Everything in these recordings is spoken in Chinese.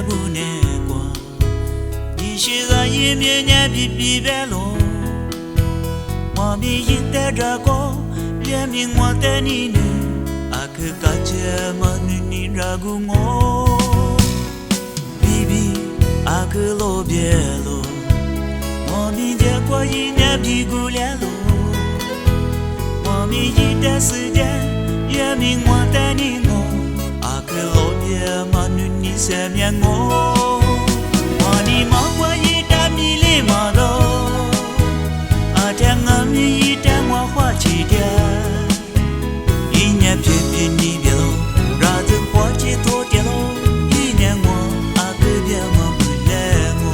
的不难过，你是个一面年比比白罗，我们一代这个别名我的你呢，阿克嘎切嘛你热古我，比比阿克罗别罗，我们结果一年比古来罗，我们一代时间别名我的你我。阿克罗别嘛你身边我，我你忙过一打米里嘛多，阿天我们一打我花起点，一年偏偏你别喽，让人花起多点喽，一年我阿克别嘛不来我。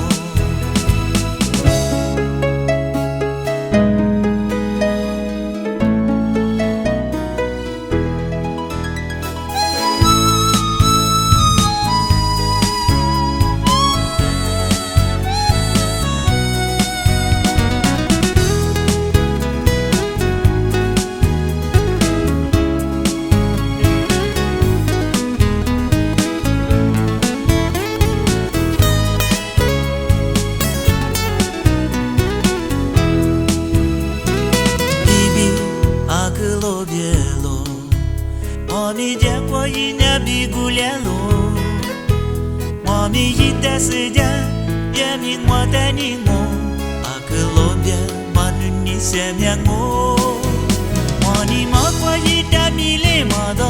我们结果一年比古来罗，我们一代时间别名我带你我，阿克罗别嘛你身边我，我你忙过一打米里嘛多，